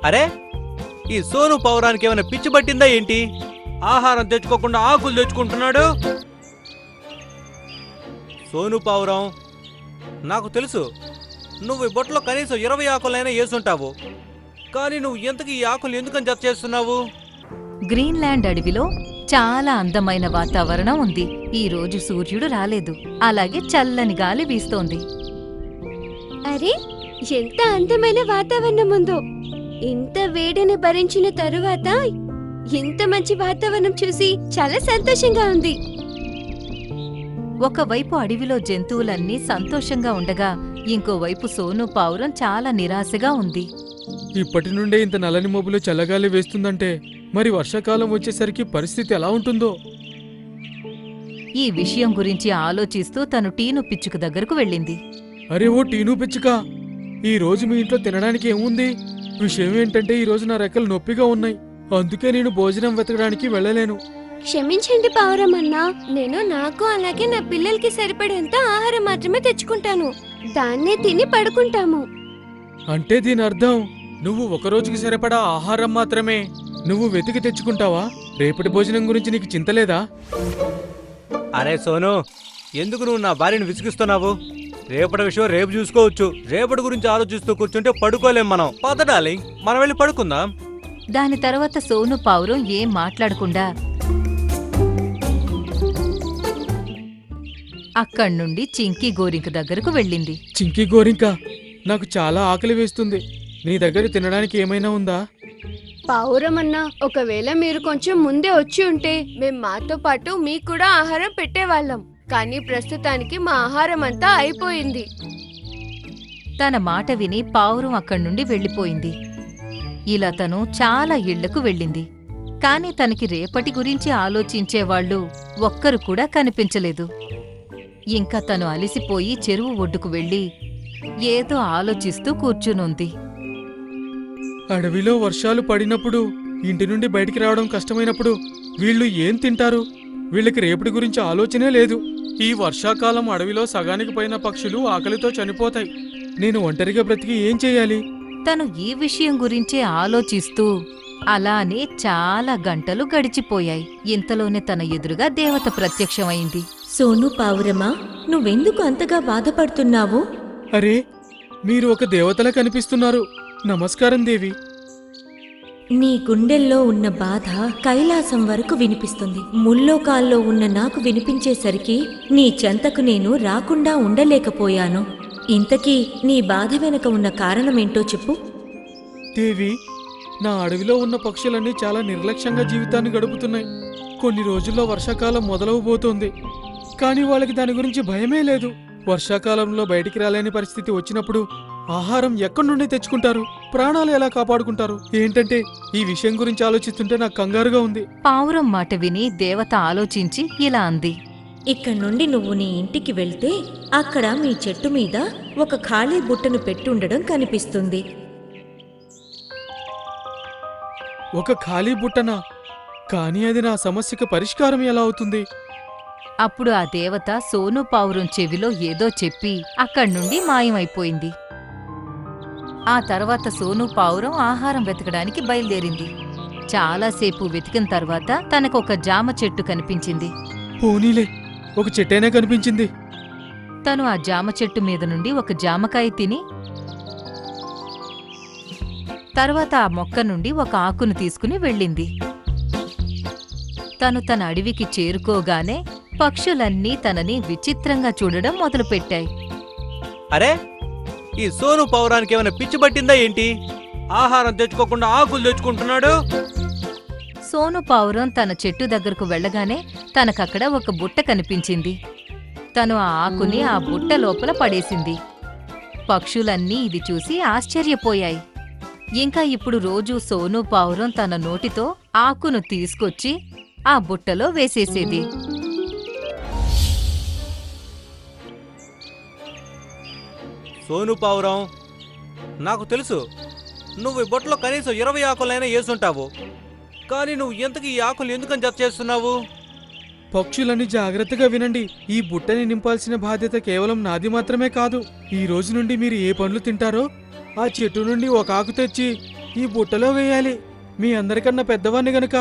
అరే, ఈ సోను పావురానికి ఏమైనా పిచ్చి పట్టిందా ఏంటి? ఆహారం తెచ్చుకోకుండా ఆకులు తెచ్చుకుంటున్నాడు. సోను పావురం, నాకు తెలుసు నువ్వు ఈ బొట్టలో కనీసం 20 ఆకులైనా వేసుంటావు. కానీ నువ్వు ఎంతకి ఈ ఆకులు ఎందుకని జత చేస్తున్నావు? గ్రీన్లాండ్ అడవిలో చాలా అందమైన వాతావరణం ఉంది. ఈ రోజు సూర్యుడు రాలేదు, అలాగే చల్లని గాలి వీస్తోంది. అరే, ఎంత అందమైన వాతావరణం ఉందో! ఇంత వేడిని భరించిన తరువాత ఇంత మంచి వాతావరణం చూసి చాలా సంతోషంగా ఉంది. ఒకవైపు అడవిలో జంతువులన్నీ సంతోషంగా ఉండగా ఇంకోవైపు సోను పావురం చాలా నిరాశగా ఉంది. ఇప్పటి నుండే ఇంత నల్లని మబ్బులు చల్లగాలి వేస్తుందంటే మరి వర్షాకాలం వచ్చేసరికి పరిస్థితి ఎలా ఉంటుందో? ఈ విషయం గురించి ఆలోచిస్తూ తను టీను పిచ్చుక దగ్గరకు వెళ్ళింది. అరే ఓ టీను పిచ్చుక, ఈ రోజు మీ ఇంట్లో తినడానికి ఏముంది? విషయం ఏంటంటే ఈ రోజు నా రెక్కలు నొప్పిగా ఉన్నాయి, అందుకే నేను భోజనం వెతకడానికి వెళ్ళలేను. క్షమించండి పావురం అన్నా, నేను నాకు అలాగే నా పిల్లలకి సరిపడేంత ఆహారం మాత్రమే తెచ్చుకుంటాను. దాన్నే తిని పడుకుంటాము. అంటే దీని అర్థం నువ్వు ఒక రోజుకి సరిపడా ఆహారం మాత్రమే నువ్వు వెతికి తెచ్చుకుంటావా? రేపటి భోజనం గురించి నీకు చింతలేదా? అరే సోను, ఎందుకు నువ్వు నా భార్యను విసిగిస్తున్నావు? రేపటి విషయం రేపు చూసుకోవచ్చు. రేపటి గురించి ఆలోచిస్తూ కూర్చుంటే పడుకోలేం మనం. పద డార్లింగ్, మనం వెళ్ళి పడుకుందాం. దాని తర్వాత సోను పావురం ఏం మాట్లాడకుండా అక్కడ్నుండి చింకీ గోరింక దగ్గరకు వెళ్ళింది. చింకీ గోరింక, నాకు చాలా ఆకలి వేస్తుంది. నీ దగ్గర తినడానికి ఏమైనా ఉందా? పావురం అన్నా, ఒకవేళ మీరు కొంచెం ముందే వచ్చి ఉంటే మేం మాతో పాటు మీకు కూడా ఆహారం పెట్టేవాళ్ళం. కానీ ప్రస్తుతానికి మా ఆహారం అంతా అయిపోయింది. తన మాట విని పావురం అక్కడ్నుండి వెళ్ళిపోయింది. ఇలా తను చాలా ఇళ్లకు వెళ్ళింది. కాని తనకి రేపటి గురించి ఆలోచించేవాళ్లు ఒక్కరు కూడా కనిపించలేదు. ఇంకా తను అలిసిపోయి చెరువు ఒడ్డుకు వెళ్ళి ఏదో ఆలోచిస్తూ కూర్చునుంది. అడవిలో వర్షాలు పడినప్పుడు ఇంటి నుండి బయటికి రావడం కష్టమైనప్పుడు వీళ్ళు ఏం తింటారు? వీళ్ళకి రేపటి గురించి ఆలోచనే లేదు. ఈ వర్షాకాలం అడవిలో సగానికి పైన పక్షులు ఆకలితో చనిపోతాయి. నేను ఒంటరిగా బ్రతికి ఏం చెయ్యాలి? తను ఈ విషయం గురించే ఆలోచిస్తూ అలానే చాలా గంటలు గడిచిపోయాయి. ఇంతలోనే తన ఎదురుగా దేవత ప్రత్యక్షమైంది. సోను పావురమా, నువ్వెందుకు అంతగా బాధపడుతున్నావు? అరే, మీరు ఒక దేవతలా కనిపిస్తున్నారు. నమస్కారం దేవి. నీ గుండెల్లో ఉన్న బాధ కైలాసం వరకు వినిపిస్తుంది. ముల్లోకాల్లో ఉన్న నాకు వినిపించేసరికి నీ చెంతకు నేను రాకుండా ఉండలేకపోయాను. ఇంతకీ నీ బాధ వెనక ఉన్న కారణమేంటో చెప్పు. దేవి, నా అడవిలో ఉన్న పక్షులన్నీ చాలా నిర్లక్ష్యంగా జీవితాన్ని గడుపుతున్నాయి. కొన్ని రోజుల్లో వర్షాకాలం మొదలవబోతోంది, కానీ వాళ్ళకి దాని గురించి భయమే లేదు. వర్షాకాలంలో బయటికి రాలేని పరిస్థితి వచ్చినప్పుడు ఆహారం ఎక్కడి నుండి తెచ్చుకుంటారు? ప్రాణాలు ఎలా కాపాడుకుంటారు? ఏంటంటే ఈ విషయం గురించి ఆలోచిస్తుంటే నాకు కంగారుగా ఉంది. పావురం మాట విని దేవత ఆలోచించి ఇలా అంది. ఇక్కడి నుండి నువ్వు నీ ఇంటికి వెళ్తే అక్కడ మీ చెట్టు మీద ఒక ఖాళీ బుట్టను పెట్టుండడం కనిపిస్తుంది. ఒక ఖాళీ బుట్టనా? కానీ అది నా సమస్యకు పరిష్కారం ఎలా అవుతుంది? అప్పుడు ఆ దేవత సోను పావురం చెవిలో ఏదో చెప్పి అక్కడ్నుండి మాయమైపోయింది. ఆ తర్వాత సోను పావురం ఆహారం వెతకడానికి బయలుదేరింది. చాలాసేపు వెతికిన తర్వాత తనకొక జామ చెట్టు కనిపించింది. పోనీలే, ఒక చెట్టైనా కనిపించింది. తను ఆ జామ చెట్టు మీద నుండి ఒక జామకాయ తిని తర్వాత ఆ మొక్క నుండి ఒక ఆకును తీసుకుని వెళ్ళింది. తను తన అడవికి చేరుకోగానే పక్షులన్నీ తనని విచిత్రంగా చూడడం మొదలుపెట్టాయి. అరే, ఈ సోను పావురానికి ఏమైనా పిచ్చి పట్టిందా ఏంటి? ఆహారం తెచ్చుకోకుండా ఆకులు తెచ్చుకుంటున్నాడు. సోను పావురం తన చెట్టు దగ్గరకు వెళ్ళగానే తనకక్కడ ఒక బుట్ట కనిపించింది. తను ఆ ఆకుని ఆ బుట్ట లోపల పడేసింది. పక్షులన్నీ ఇది చూసి ఆశ్చర్యపోయాయి. ఇంకా ఇప్పుడు రోజూ సోను పావురం తన నోటితో ఆకును తీసుకొచ్చి ఆ బుట్టలో వేసేసేది. సోను పావురం, నాకు తెలుసు నువ్వు ఈ బొట్టలో కనీసం 20 ఆకులైనా వేసుంటావు. కానీ నువ్వు ఎంతకి ఈ ఆకులు ఎందుకని జత చేస్తున్నావు? పక్షులని జాగ్రత్తగా వినండి. ఈ బుట్టని నింపాల్సిన బాధ్యత కేవలం నాది మాత్రమే కాదు. ఈ రోజు నుండి మీరు ఏ పండ్లు తింటారో ఆ చెట్టు నుండి ఒక ఆకు తెచ్చి ఈ బుట్టలో వేయాలి. మీ అందరికన్నా పెద్దవాణ్ణి గనుక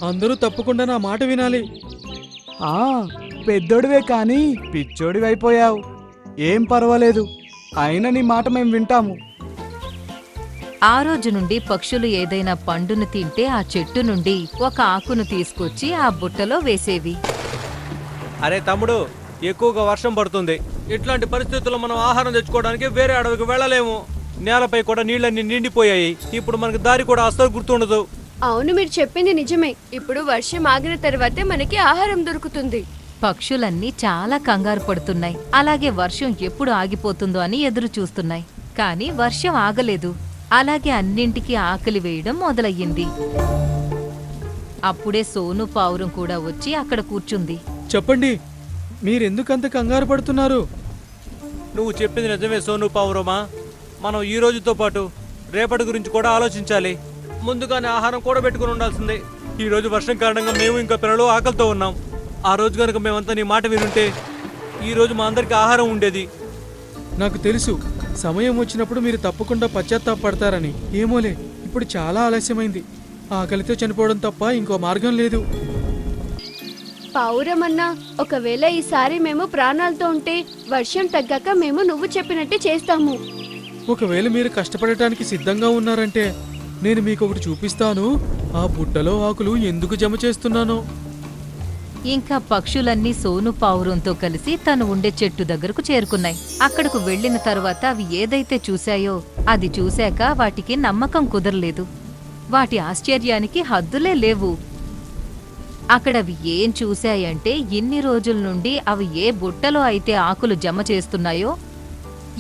అందరూ తప్పకుండా నా మాట వినాలి. పెద్దోడివే కానీ పిచ్చోడివైపోయావు. ఏం పర్వాలేదు, అయినా నీ మాట మేము వింటాము. ఆ రోజు నుండి పక్షులు ఏదైనా పండును తింటే ఆ చెట్టు నుండి ఒక ఆకును తీసుకొచ్చి ఆ బుట్టలో వేసేవి. అరే తమ్ముడు, ఎక్కువగా వర్షం పడుతుంది. ఇట్లాంటి పరిస్థితుల్లో మనం ఆహారం తెచ్చుకోవడానికి వేరే అడవికి వెళ్ళలేము. నేలపై కూడా నీళ్ళన్నీ నిండిపోయాయి. ఇప్పుడు మనకి దారి కూడా అస్సలు గుర్తుండదు. అవును, మీరు చెప్పింది నిజమే. ఇప్పుడు వర్షం ఆగిన తర్వాతే మనకి ఆహారం దొరుకుతుంది. పక్షులన్నీ చాలా కంగారు పడుతున్నాయి. అలాగే వర్షం ఎప్పుడు ఆగిపోతుందో అని ఎదురు చూస్తున్నాయి. కాని వర్షం ఆగలేదు. అలాగే అన్నింటికీ ఆకలి వేయడం మొదలయ్యింది. అప్పుడే సోను పావురం కూడా వచ్చి అక్కడ కూర్చుంది. చెప్పండి, మీరెందుకంత కంగారు పడుతున్నారు? నువ్వు చెప్పింది నిజమే సోను పావురమా. మనం ఈ రోజుతో పాటు రేపటి గురించి కూడా ఆలోచించాలి. ముందుగానే ఆహారం కూడా పెట్టుకుని ఉండాల్సిందే. ఈ రోజు వర్షం కారణంగా మేము ఇంకా పిల్లలు ఆకలితో ఉన్నాం. ఆ రోజు కనుక మేమంతా నీ మాట వినుంటే ఈ రోజు మా అందరికి ఆహారం ఉండేది. నాకు తెలుసు, సమయం వచ్చినప్పుడు మీరు తప్పకుండా పశ్చాత్తాపడతారని. ఏమోలే, ఇప్పుడు చాలా ఆలస్యమైంది. ఆకలితో చనిపోవడం తప్ప ఇంకో మార్గం లేదు. పావురమన్నా, ఒకవేళ ఈసారి మేము ప్రాణాలతో ఉంటే వర్షం తగ్గాక మేము నువ్వు చెప్పినట్టే చేస్తాము. ఒకవేళ మీరు కష్టపడటానికి సిద్ధంగా ఉన్నారంటే నేను మీకు ఒకటి చూపిస్తాను. ఆ బుట్టలో ఆకులు ఎందుకు జమ చేస్తున్నానో. ఇంకా పక్షులన్నీ సోను పావురంతో కలిసి తను ఉండే చెట్టు దగ్గరకు చేరుకున్నాయి. అక్కడకు వెళ్లిన తరువాత అవి ఏదైతే చూశాయో అది చూశాక వాటికి నమ్మకం కుదరలేదు. వాటి ఆశ్చర్యానికి హద్దులే లేవు. అక్కడవి ఏం చూశాయంటే ఇన్ని రోజుల నుండి అవి ఏ బుట్టలో అయితే ఆకులు జమ చేస్తున్నాయో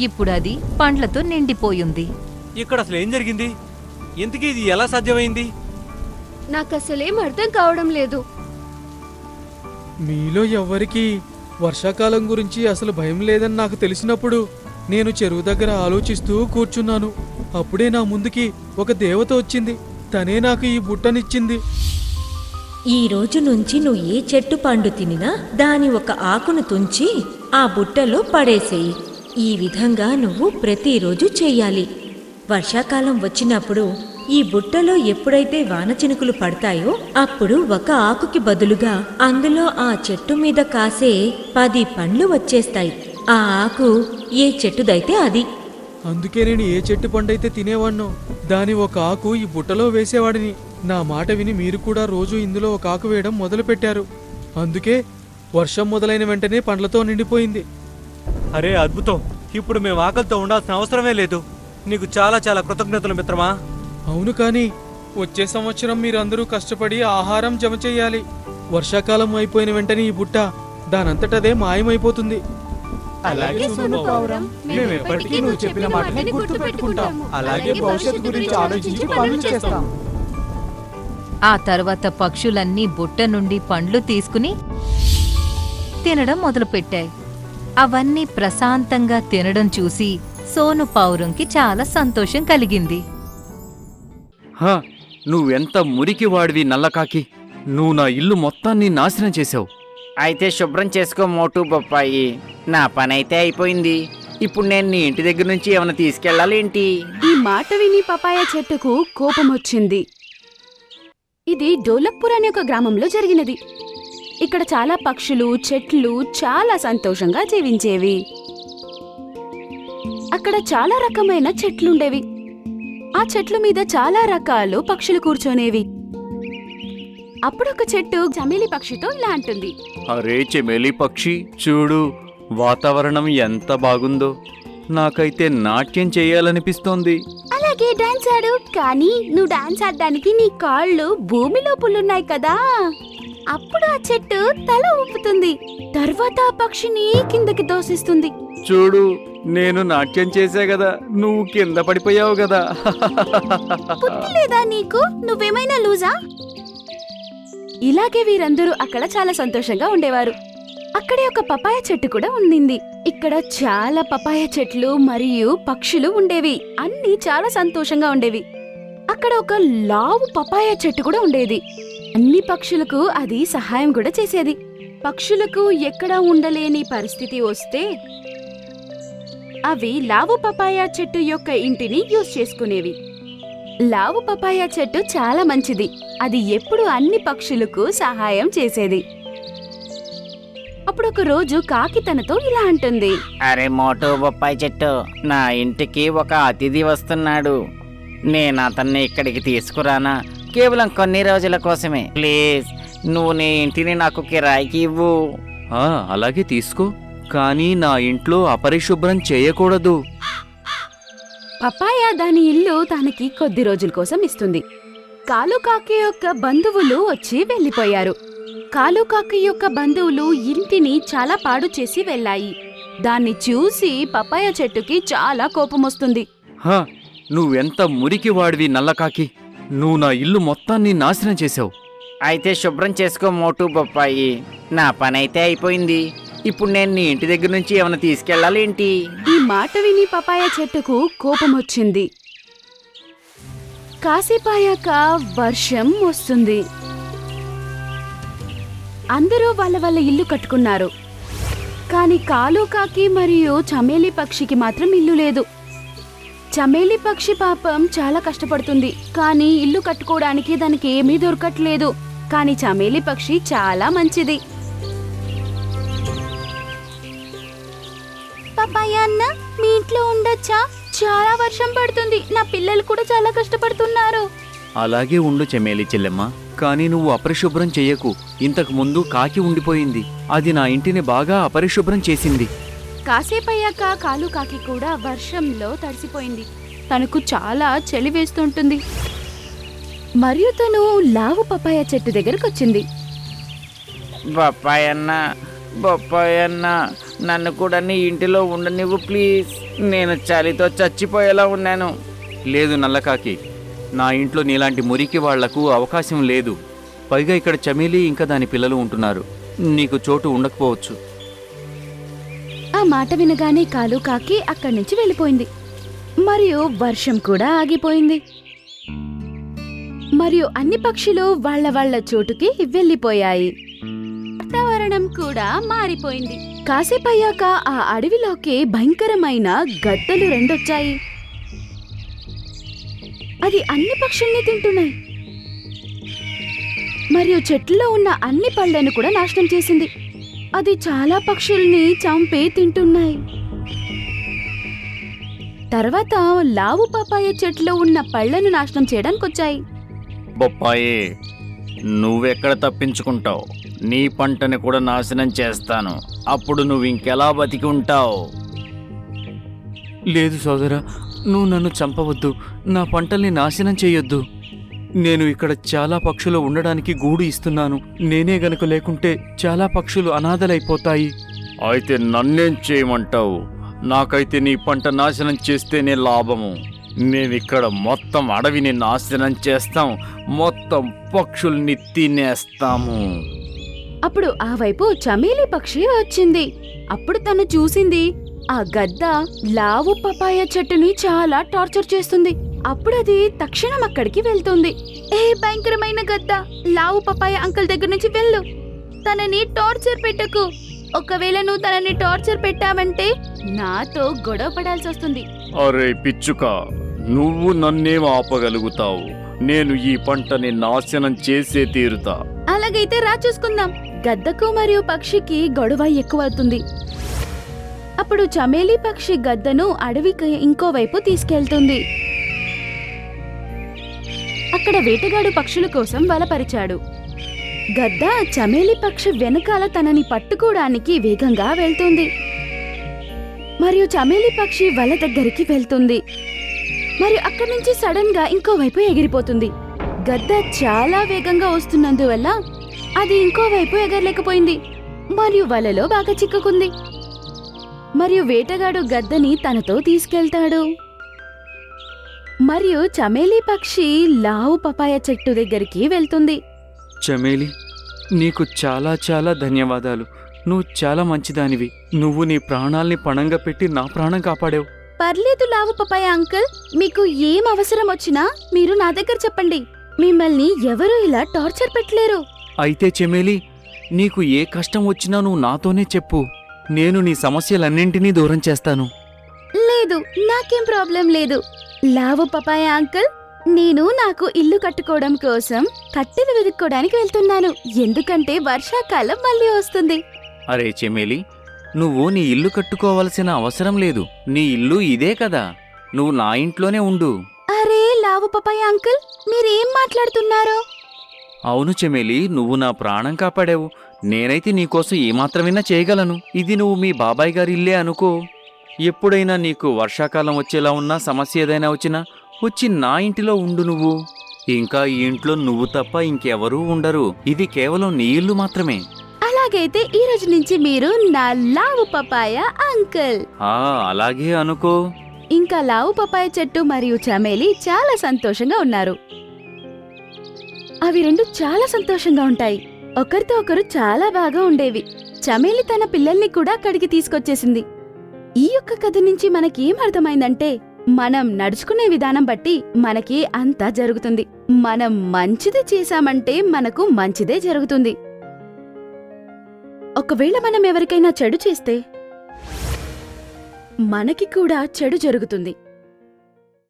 ఇప్పుడు అది పండ్లతో నిండిపోయింది. ఇక్కడ అసలు ఏం జరిగింది? ఇంతకీ ఇది ఎలా సాధ్యమైంది? నాకు అసలేం అర్థం కావడం లేదు. మీలో ఎవ్వరికీ వర్షాకాలం గురించి అసలు భయం లేదని నాకు తెలిసినప్పుడు నేను చెరువు దగ్గర ఆలోచిస్తూ కూర్చున్నాను. అప్పుడే నా ముందుకి ఒక దేవత వచ్చింది. తనే నాకు ఈ బుట్టనిచ్చింది. ఈ రోజు నుంచి నువ్వు ఏ చెట్టు పండు తినినా దాని ఒక ఆకును తుంచి ఆ బుట్టలో పడేసేయి. ఈ విధంగా నువ్వు ప్రతిరోజు చెయ్యాలి. వర్షాకాలం వచ్చినప్పుడు ఈ బుట్టలో ఎప్పుడైతే వానచినుకులు పడతాయో అప్పుడు ఒక ఆకుకి బదులుగా అందులో ఆ చెట్టు మీద కాసే 10 పండ్లు వచ్చేస్తాయి. ఆ ఆకు ఏ చెట్టుదైతే అది. అందుకే నేను ఏ చెట్టు పండైతే తినేవాణ్ణో దాని ఒక ఆకు ఈ బుట్టలో వేసేవాడిని. నా మాట విని మీరు కూడా రోజు ఇందులో ఒక ఆకు వేయడం మొదలు పెట్టారు. అందుకే వర్షం మొదలైన వెంటనే పండ్లతో నిండిపోయింది. అరే అద్భుతం! ఇప్పుడు మేము ఆకలితో ఉండాల్సిన అవసరమే లేదు. నీకు చాలా చాలా కృతజ్ఞతలు మిత్రమా. అవును, కానీ వచ్చే సంవత్సరం మీరందరూ కష్టపడి ఆహారం జమ చెయ్యాలి. వర్షాకాలం అయిపోయిన వెంటనే ఈ బుట్ట దానంతటదే మాయమైపోతుంది. అలాగే సోను పావురం, మేము ఎప్పటికీ నువ్వు చెప్పిన మాటని గుర్తు పెట్టుకుంటాం. అలాగే భవిష్యత్తు గురించి ఆలోచించి పనులు చేస్తాం. ఆ తర్వాత పక్షులన్నీ బుట్ట నుండి పండ్లు తీసుకుని తినడం మొదలుపెట్టాయి. అవన్నీ ప్రశాంతంగా తినడం చూసి సోను పావురంకి చాలా సంతోషం కలిగింది. నువ్వెంత మురికి వాడివి నల్లకాకి. నువ్వు నా ఇల్లు మొత్తాన్ని నాశనం చేశావు. అయితే శుభ్రం చేసుకో మోటు బొప్పాయి. నా పనైతే అయిపోయింది. ఇప్పుడు నేను నీ ఇంటి దగ్గర నుంచి ఏమైనా తీసుకెళ్ళాలేంటి? ఈ మాట విని పపాయ చెట్టుకు కోపం వచ్చింది. ఇది డోలక్పూర్ అనే ఒక గ్రామంలో జరిగినది. ఇక్కడ చాలా పక్షులు, చెట్లు చాలా సంతోషంగా జీవించేవి. అక్కడ చాలా రకమైన చెట్లుండేవి. ఆ చెట్ల మీద చాలా రకాలు పక్షులు కూర్చొనేవి. అప్పుడు ఒక చెట్టు చమేలి పక్షితో ఇలా అంటుంది. అరే చెమేలి పక్షి, చూడు వాతావరణం ఎంత బాగుందో. నాకైతే నాట్యం చేయాలనిపిస్తోంది. అలాగే డాన్స్ ఆడు. కానీ నువ్వు డాన్స్ ఆడడానికి నీ కాళ్ళు భూమి లోపలున్నాయి కదా. అప్పుడు ఆ చెట్టు తల ఊపుతుంది. తర్వాత ఆ పక్షిని కిందకి తోసిస్తుంది. చూడు, నేను నాట్యం చేశా కదా, నువ్వు కింద పడిపోయావు కదా. బుద్ధి లేదా నీకు? నువ్వేమైనా లూజా? ఇలాగే వీరందరూ అక్కడ చాలా సంతోషంగా ఉండేవారు. అక్కడే ఒక పపాయ చెట్టు కూడా ఉండింది. ఇక్కడ చాలా పపాయ చెట్లు మరియు పక్షులు ఉండేవి. అన్నీ చాలా సంతోషంగా ఉండేవి. అక్కడ ఒక లావు పపాయ చెట్టు కూడా ఉండేది. అన్ని పక్షులకు అది సహాయం కూడా చేసేది. పక్షులకు ఎక్కడా ఉండలేని పరిస్థితి వస్తే అవి లావు పపాయ చెట్టు యొక్క ఇంటిని యూజ్ చేసుకునేవి. లావు పపాయ చెట్టు చాలా మంచిది. అది ఎప్పుడు అన్ని పక్షులకు సహాయం చేసేది. అప్పుడు ఒక రోజు కాకి తనతో ఇలా అంటుంది. అరే మోటు బొప్పాయి చెట్టు, నా ఇంటికి ఒక అతిథి వస్తున్నాడు. నేను అతన్ని ఇక్కడికి తీసుకురానా? కేవలం కొన్ని రోజుల కోసమే. ప్లీజ్ నువ్వు నీ ఇంటిని నాకు కిరాయికి ఇవ్వు. అలాగే తీసుకో, కానీ నా ఇంట్లో అపరిశుభ్రం చేయకూడదు. పపాయ దాని ఇల్లు తనకి కొద్ది రోజుల కోసం ఇస్తుంది. కాలుకాకి యొక్క బంధువులు వచ్చి వెళ్లిపోయారు. కాలుకాకి యొక్క బంధువులు ఇంటిని చాలా పాడు చేసి వెళ్ళాయి. దాన్ని చూసి పపాయ చెట్టుకి చాలా కోపమొస్తుంది. నువ్వెంత మురికి వాడివి నల్లకాకి, నువ్వు నా ఇల్లు మొత్తాన్ని నాశనం చేశావు. అయితే శుభ్రం చేసుకో మోటు బొప్పాయి. నా పని అయితే అయిపోయింది. ఇప్పుడు నేను నీ ఇంటి దగ్గర నుంచి ఏమైనా తీసుకెళ్ళాలి ఏంటి? ఈ మాట విని పపాయ చెట్టుకు కోపమొచ్చింది. కాసేపాయాక వర్షం వస్తుంది. అందరూ వాళ్ళ వాళ్ళ ఇల్లు కట్టుకున్నారు. కాని కాలుకాకి మరియు చమేలి పక్షికి మాత్రం ఇల్లు లేదు. చమేలి పక్షి పాపం చాలా కష్టపడుతుంది, కానీ ఇల్లు కట్టుకోవడానికి దానికి ఏమీ దొరకట్లేదు. కానీ చమేలి పక్షి చాలా మంచిది. పపాయ అన్న, మీ ఇంట్లో ఉండొచ్చా? చాలా వర్షం పడుతుంది, నా పిల్లలు కూడా చాలా కష్టపడుతున్నారు. అలాగే ఉండు చమేలి చెల్లెమ్మ, కానీ నువ్వు అపరిశుభ్రం చెయ్యకు. ఇంతకు ముందు కాకి ఉండిపోయింది, అది నా ఇంటిని బాగా అపరిశుభ్రం చేసింది. కాసేపయ్యాక కాలుకాకి కూడా వర్షంలో తడిసిపోయింది. తనకు చాలా చలి వేస్తుంటుంది. మరియు తను లావు పపాయ చెట్టు దగ్గరకు వచ్చింది. బొప్పాయన్న, నన్ను కూడా నీ ఇంటిలో ఉండనివ్వు ప్లీజ్. నేను చలితో చచ్చిపోయేలా ఉన్నాను. లేదు నల్లకాకి, నా ఇంట్లో నీలాంటి మురికి వాళ్లకు అవకాశం లేదు. పైగా ఇక్కడ చమేలి ఇంకా దాని పిల్లలు ఉంటున్నారు, నీకు చోటు ఉండకపోవచ్చు. ఆ మాట వినగానే కాలుకాకి అక్కడి నుంచి వెళ్ళిపోయింది. మరియు వర్షం కూడా ఆగిపోయింది. మరియు అన్ని పక్షులు వాళ్ళ చోటుకి వెళ్ళిపోయాయి. వాతావరణం కూడా మారిపోయింది. కాసేపయ్యాక ఆ అడవిలోకి భయంకరమైన గద్దలు రెండొచ్చాయి. అది అన్ని పక్షుల్ని తింటున్నాయి. మరియు చెట్లలో ఉన్న అన్ని పళ్ళను కూడా నాశనం చేసింది. అది చాలా పక్షుల్ని చంపి తింటున్నాయి. తర్వాత లావు పపాయ చెట్లో ఉన్న పళ్ళను నాశనం చేయడానికి వచ్చాయి. బొప్పాయి, నువ్వెక్కడ తప్పించుకుంటావు? నీ పంటని కూడా నాశనం చేస్తాను. అప్పుడు నువ్వు ఇంకెలా బతికి ఉంటావు? లేదు సోదరా, నువ్వు నన్ను చంపవద్దు, నా పంటల్ని నాశనం చేయొద్దు. నేను ఇక్కడ చాలా పక్షులు ఉండడానికి గూడు ఇస్తున్నాను. నేనే గనుక లేకుంటే చాలా పక్షులు అనాథలైపోతాయి. అయితే నన్నేం చేయమంటావు? నాకైతే నీ పంట నాశనం చేస్తేనే లాభము. మేమిక్కడ మొత్తం అడవిని నాశనం చేస్తాం, మొత్తం పక్షుల్ని తినేస్తాము. అప్పుడు ఆ వైపు చమేలి పక్షి వచ్చింది. అప్పుడు తను చూసింది ఆ గద్ద లావు పపాయ చెట్టుని చాలా టార్చర్ చేస్తుంది. అప్పుడు అది తక్షణం అక్కడికి వెళ్తుంది. ఏ భయంకరమైన గద్ద, లావు పపాయ అంకుల్ దగ్గర నుంచి వెళ్ళు. తనని టార్చర్ పెట్టకు. ఒకవేళ నువ్వు తనని టార్చర్ పెట్టావంటే నాతో గొడవ పడాల్సి వస్తుంది. అరే పిచ్చుక, నువ్వు నన్నేం ఆపగలుగుతావు? నేను ఈ పంటని నాశనం చేసే తీరుతా. అలాగైతే రా చూసుకుందాం. గద్దకు మరియు పక్షికి గొడవ ఎక్కువవుతుంది. అప్పుడు చమేలి పక్షి గద్దను అడవికి ఇంకోవైపు తీసుకెళ్తుంది. అక్కడ వేటగాడు పక్షుల కోసం వలపరిచాడు. గద్ద చమేలి పక్షి వెనకాల తనని పట్టుకోవడానికి వేగంగా వెళ్తుంది. మరియు చమేలి పక్షి వల దగ్గరికి వెళ్తుంది. మరియు అక్కడి నుంచి సడన్ గా ఇంకోవైపు ఎగిరిపోతుంది. గద్ద చాలా వేగంగా వస్తున్నందువల్ల అది ఇంకోవైపు ఎగరలేకపోయింది మరియు వలలో బాగా చిక్కుకుంది. మరియు వేటగాడు గద్దని తనతో తీసుకెళ్తాడు. మరియు చమేలి పక్షి లావు పపాయ చెట్టు దగ్గరికి వెళ్తుంది. చమేలి, నీకు చాలా చాలా ధన్యవాదాలు. నువ్వు చాలా మంచిదానివి. నువ్వు నీ ప్రాణాల్ని పణంగా పెట్టి నా ప్రాణం కాపాడావు. పర్లేదు లావు పపాయ అంకుల్, మీకు ఏం అవసరం వచ్చినా మీరు నా దగ్గర చెప్పండి. మిమ్మల్ని ఎవరూ ఇలా టార్చర్ పెట్టలేరు. అయితే చమేలి, నీకు ఏ కష్టం వచ్చినా నువ్వు నాతోనే చెప్పు. నేను నీ సమస్యలన్నింటినీ దూరం చేస్తాను. లేదు, నాకేం ప్రాబ్లం లేదు. లావు పపాయ అంకుల్, నేను నాకు ఇల్లు కట్టుకోవడం కోసం కట్టెలు వెతుక్కోవడానికి వెళ్తున్నాను, ఎందుకంటే వర్షాకాలం మళ్ళీ వస్తుంది. అరే చెమేలి, నువ్వు నీ ఇల్లు కట్టుకోవలసిన అవసరం లేదు. నీ ఇల్లు ఇదే కదా, నువ్వు నా ఇంట్లోనే ఉండు. అరే లావు పపాయ అంకుల్, మీరేం మాట్లాడుతున్నారు? అవును చెమేలి, నువ్వు నా ప్రాణం కాపాడావు. నేనైతే నీకోసం ఏమాత్రమైనా చేయగలను. ఇది నువ్వు మీ బాబాయ్ గారి ఇల్లే అనుకో. ఎప్పుడైనా నీకు వర్షాకాలం వచ్చేలా ఉన్నా, సమస్య ఏదైనా వచ్చినా వచ్చి నా ఇంటిలో ఉండు నువ్వు. ఇంకా ఈ ఇంట్లో నువ్వు తప్ప ఇంకెవరూ ఉండరు. ఇది కేవలం నీ ఇల్లు మాత్రమే. అలాగైతే ఈ రోజు నుంచి మీరు నా లావు పపాయ అంకుల్. అలాగే అనుకో. ఇంకా లావు పపాయ చెట్టు మరియు చమేలి చాలా సంతోషంగా ఉన్నారు. అవి రెండు చాలా సంతోషంగా ఉంటాయి. ఒకరితో ఒకరు చాలా బాగా ఉండేవి. చమేలి తన పిల్లల్ని కూడా అక్కడికి తీసుకొచ్చేసింది. ఈ యొక్క కథ నుంచి మనకేం అర్థమైందంటే, మనం నడుచుకునే విధానం బట్టి మనకి అంతా జరుగుతుంది. మనం మంచిది చేశామంటే మనకు మంచిదే జరుగుతుంది. ఒకవేళ మనం ఎవరికైనా చెడు చేస్తే మనకి కూడా చెడు జరుగుతుంది.